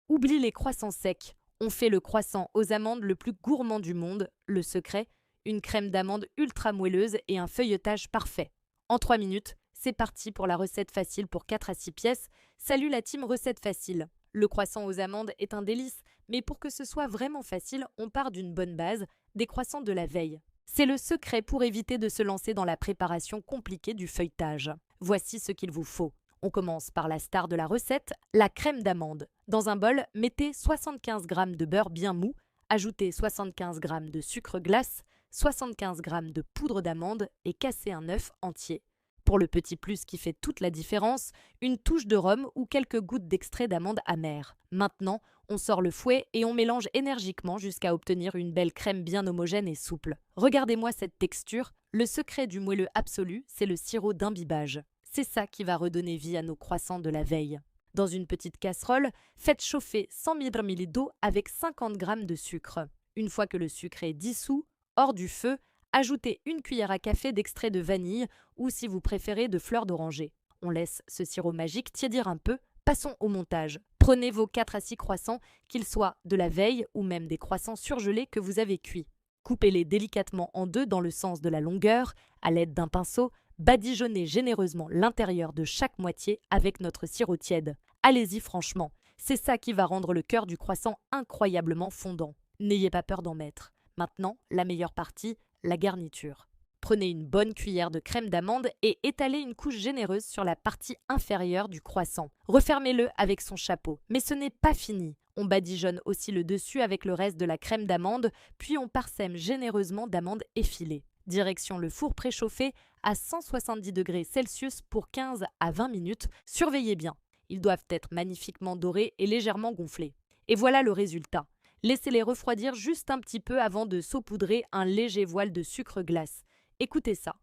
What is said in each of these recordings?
Oublie les croissants secs. On fait le croissant aux amandes le plus gourmand du monde. Le secret, une crème d'amande ultra moelleuse et un feuilletage parfait. En 3 minutes, c'est parti pour la recette facile pour 4 à 6 pièces. Salut la team recette facile. Le croissant aux amandes est un délice, mais pour que ce soit vraiment facile, on part d'une bonne base, des croissants de la veille. C'est le secret pour éviter de se lancer dans la préparation compliquée du feuilletage. Voici ce qu'il vous faut. On commence par la star de la recette, la crème d'amande. Dans un bol, mettez 75 g de beurre bien mou, ajoutez 75 g de sucre glace, 75 g de poudre d'amande et cassez un œuf entier. Pour le petit plus qui fait toute la différence, une touche de rhum ou quelques gouttes d'extrait d'amande amère. Maintenant, on sort le fouet et on mélange énergiquement jusqu'à obtenir une belle crème bien homogène et souple. Regardez-moi cette texture, le secret du moelleux absolu, c'est le sirop d'imbibage. C'est ça qui va redonner vie à nos croissants de la veille. Dans une petite casserole, faites chauffer 100 ml d'eau avec 50 g de sucre. Une fois que le sucre est dissous, hors du feu, ajoutez une cuillère à café d'extrait de vanille ou si vous préférez de fleurs d'oranger. On laisse ce sirop magique tiédir un peu. Passons au montage. Prenez vos 4 à 6 croissants, qu'ils soient de la veille ou même des croissants surgelés que vous avez cuits. Coupez-les délicatement en deux dans le sens de la longueur, à l'aide d'un pinceau. Badigeonnez généreusement l'intérieur de chaque moitié avec notre sirop tiède. Allez-y franchement, c'est ça qui va rendre le cœur du croissant incroyablement fondant. N'ayez pas peur d'en mettre. Maintenant, la meilleure partie, la garniture. Prenez une bonne cuillère de crème d'amande et étalez une couche généreuse sur la partie inférieure du croissant. Refermez-le avec son chapeau. Mais ce n'est pas fini. On badigeonne aussi le dessus avec le reste de la crème d'amande, puis on parsème généreusement d'amandes effilées. Direction le four préchauffé à 170 degrés Celsius pour 15 à 20 minutes. Surveillez bien. Ils doivent être magnifiquement dorés et légèrement gonflés. Et voilà le résultat. Laissez-les refroidir juste un petit peu avant de saupoudrer un léger voile de sucre glace. Écoutez ça.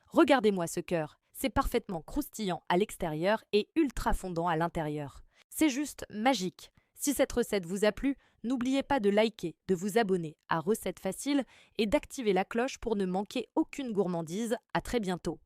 Regardez-moi ce cœur. C'est parfaitement croustillant à l'extérieur et ultra fondant à l'intérieur. C'est juste magique. Si cette recette vous a plu, n'oubliez pas de liker, de vous abonner à Recettes Faciles et d'activer la cloche pour ne manquer aucune gourmandise. À très bientôt.